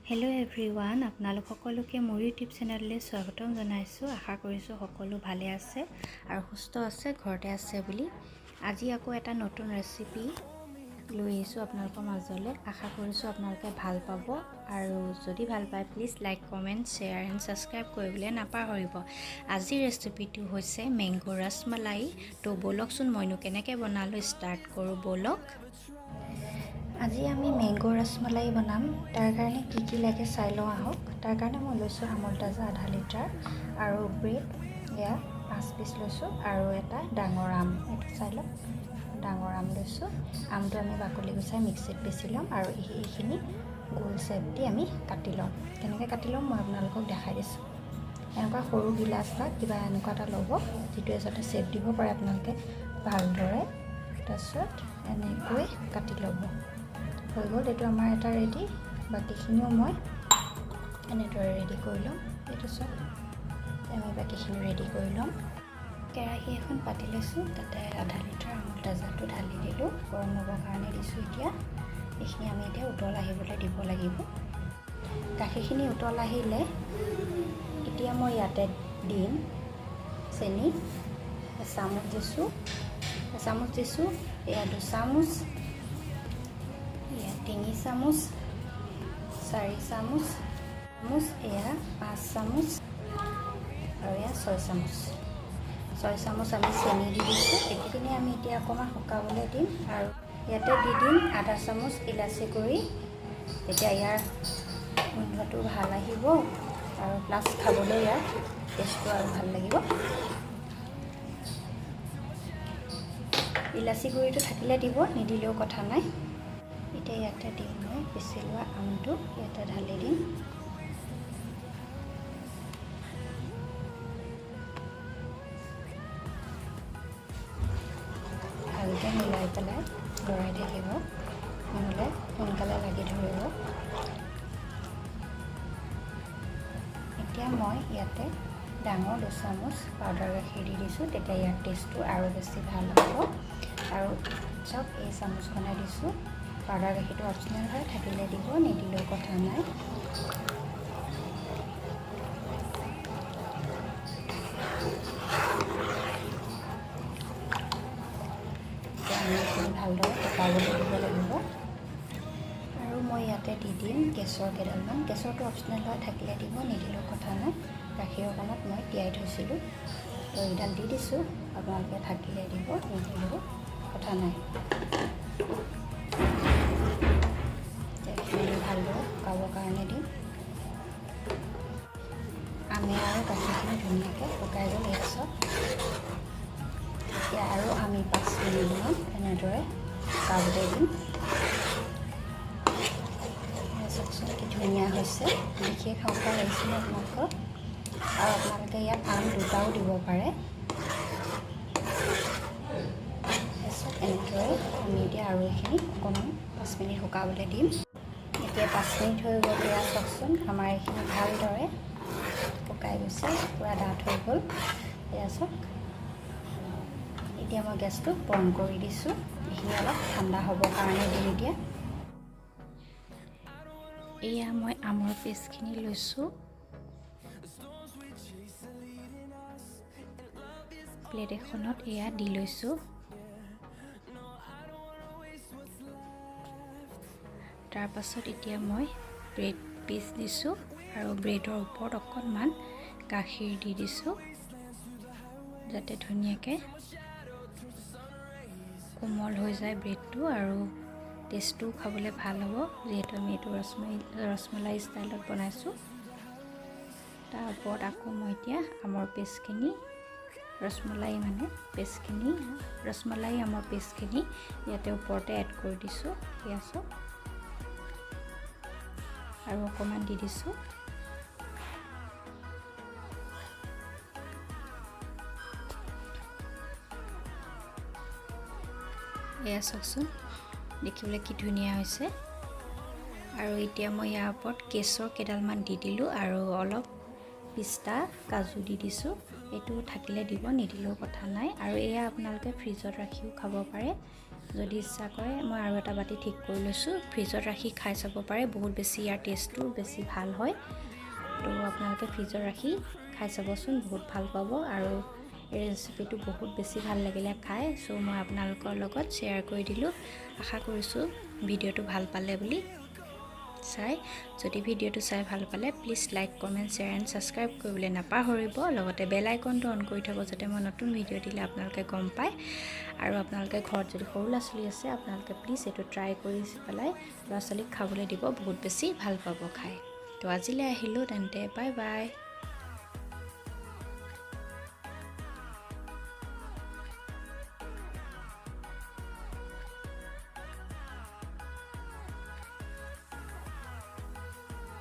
Hello' everyone, আপোনালোক সকলোকে মোৰ ইউটিউব চেনেললৈ স্বাগতম জনাইছোঁ। আশা কৰিছোঁ সকলো ভালে আছে আৰু সুস্থ আছে, ঘৰতে আছে বুলি। আজি আকৌ এটা নতুন ৰেচিপি লৈ আহিছোঁ আপোনালোকৰ মাজলৈ। আশা কৰিছোঁ আপোনালোকে ভাল পাব আৰু যদি ভাল পায় please like, comment, share and subscribe কৰিবলৈ নাপাহৰিব। আজিৰ ৰেচিপিটো হৈছে মেংগো ৰসমলাই। তো ব'লকচোন মইনো কেনেকৈ বনালোঁ ষ্টাৰ্ট কৰোঁ ব'লক। আজি আমি মেংগো ৰসমলাই বনাম। তাৰ কাৰণে কি লাগে চাই লওঁ আহক। তাৰ কাৰণে মই লৈছোঁ আমুল তাজা আধা লিটাৰ আৰু ব্ৰেড এয়া 5 পিচ লৈছোঁ আৰু এটা ডাঙৰ আম, এইটো চাই লওক, ডাঙৰ আম লৈছোঁ। আমটো আমি বাকলি গুচাই মিক্সিত পিচি ল'ম আৰু এইখিনি গোল চেপ দি আমি কাটি ল'ম। কেনেকৈ কাটি ল'ম মই আপোনালোকক দেখাই দিছোঁ। এনেকুৱা সৰু গিলাচ বা কিবা এনেকুৱা এটা ল'ব, যিটোৱে যাতে চেপ দিব পাৰে আপোনালোকে ভালদৰে। তাৰপিছত এনেকৈ কাটি ল'ব। হৈ গ'ল, এইটো আমাৰ এটা ৰেডি। বাকীখিনিও মই এনেদৰে ৰেডি কৰি ল'ম। এইটো চব আমি বাকীখিনি ৰেডি কৰি ল'ম। কেৰাহী এখন পাতি লৈছোঁ, তাতে আধা লিটাৰ আমুল তাজাটো ঢালি দিলোঁ, গৰম হ'বৰ কাৰণে দিছোঁ। এতিয়া এইখিনি আমি এতিয়া উতল আহিবলৈ দিব লাগিব। গাখীৰখিনি উতল আহিলে এতিয়া মই ইয়াতে দিম চেনি। এচামুচ দিছোঁ, এয়া 2 চামুচ, এয়া 3 চামুচ, 4 চামুচ, এয়া 5 চামুচ আৰু এয়া 6 চামুচ। 6 চামুচ আমি চেনি দি দিছোঁ। এইখিনি আমি এতিয়া অকণমান শুকাবলৈ দিম আৰু ইয়াতে দি দিম আধা চামুচ ইলাচি গুড়ি। তেতিয়া ইয়াৰ গোন্ধটো ভাল আহিব আৰু প্লাছ খাবলৈ ইয়াৰ টেষ্টটো আৰু ভাল লাগিব। ইলাচি গুড়িটো থাকিলে দিব, নিদিলেও কথা নাই। এতিয়া ইয়াতে দিম মই পিচি লোৱা আমটো, ইয়াতে ঢালি দিম। ভালকৈ মিলাই পেলাই লৰাই থাকিব, নহ'লে সোনকালে লাগি ধৰিব। এতিয়া মই ইয়াতে ডাঙৰ 2 চামুচ পাউডাৰ গাখীৰ দি দিছোঁ, তেতিয়া ইয়াৰ টেষ্টটো আৰু বেছি ভাল হ'ব। আৰু চব এই চামুচখনে দিছোঁ। পাউডাৰ গাখীৰটো অপচনেল হয়, থাকিলে দিব, নিদিলেও কথা নাই। আমি এইখিনি ভালদৰে শুকাবলৈ দিব লাগিব। আৰু মই ইয়াতে দি দিম কেশৰ কেইডালমান। কেশৰটো অপচনেল হয়, থাকিলে দিব, নিদিলেও কথা নাই। গাখীৰৰ কণত মই তিয়াই থৈছিলোঁ, তো এইডাল দি দিছোঁ। আপোনালোকে থাকিলে দিব, নিদিলেও কথা নাই। এইখিনি ভালদৰে শুকাবৰ কাৰণে দিম। আমি আৰু গাখীৰখিনি ধুনীয়াকৈ শুকাই গ'ল। ইয়াত চব এতিয়া আৰু আমি 5 মিনিটমান এনেদৰে শুকাবলৈ দিম। চাওকচোন কি ধুনীয়া হৈছে, দেখিয়ে খাব পৰা লাগিছিলে আপোনালোকৰ। আৰু আপোনালোকে ইয়াত আম দুটাও দিব পাৰে। তাৰপিছত এনেদৰে আমি এতিয়া আৰু এইখিনি অকণমান 5 মিনিট শুকাবলৈ দিম। এতিয়া 5 মিনিট হৈ গ'ল। এয়া চাওকচোন আমাৰ এইখিনি ভালদৰে শুকাই গৈছে, পূৰা ডাঠ হৈ গ'ল। এয়া চাওক, এতিয়া মই গেছটো বন্ধ কৰি দিছোঁ। এইখিনি অলপ ঠাণ্ডা হ'বৰ কাৰণে দিম এতিয়া। এয়া মই আমৰ পেষ্টখিনি লৈছোঁ, প্লেট এখনত এয়া দি লৈছোঁ। তাৰ পাছত এতিয়া মই ব্ৰেড পিচ দিছোঁ আৰু ব্ৰেডৰ ওপৰত অকণমান গাখীৰ দি দিছোঁ, যাতে ধুনীয়াকৈ কোমল হৈ যায় ব্ৰেডটো আৰু টেষ্টটোও খাবলৈ ভাল হ'ব, যিহেতু আমি এইটো ৰসমলাই ষ্টাইলত বনাইছোঁ। তাৰ ওপৰত আকৌ মই এতিয়া আমৰ পেষ্টখিনি, ৰসমলাই আমৰ পেষ্টখিনি ইয়াতে ওপৰতে এড কৰি দিছোঁ। এয়া চাওক, আৰু অকণমান দি দিছোঁ। এয়া চাওকচোন, দেখিবলৈ কি ধুনীয়া হৈছে। আৰু এতিয়া মই ইয়াৰ ওপৰত কেশৰ কেইডালমান দি দিলোঁ আৰু অলপ পিস্তা, কাজু দি দিছোঁ। এইটো থাকিলে দিব, নিদিলেও কথা নাই। আৰু এয়া আপোনালোকে ফ্ৰিজত ৰাখিও খাব পাৰে, যদি ইচ্ছা কৰে মই আৰু এটা বাটি ঠিক কৰি লৈছোঁ ফ্ৰিজত ৰাখি খাই চাব পাৰে বহুত বেছি ইয়াৰ টেষ্টটো বেছি ভাল হয় তো আপোনালোকে ফ্ৰিজত ৰাখি খাই চাবচোন বহুত ভাল পাব আৰু এই ৰেচিপিটো বহুত বেছি ভাল লাগিলে খাই চ' মই আপোনালোকৰ লগত শ্বেয়াৰ কৰি দিলোঁ আশা কৰিছোঁ ভিডিঅ'টো ভাল পালে বুলি যদি ভিডিঅ'টো চাই ভাল পালে please like comment share and subscribe কৰিবলৈ নাপাহৰিব লগতে বেল আইকনটো অন কৰি থ'ব যাতে মই নতুন ভিডিঅ' দিলে আপোনালোকে গম পায় আৰু আপোনালোকে ঘৰত যদি সৰু ল'ৰা ছোৱালী আছে আপোনালোকে প্লিজ এইটো ট্ৰাই কৰি পেলাই ল'ৰা ছোৱালীক খাবলৈ দিব বহুত বেছি ভাল পাব খাই তো আজিলৈ আহিলোঁ তেন্তে বাই বাই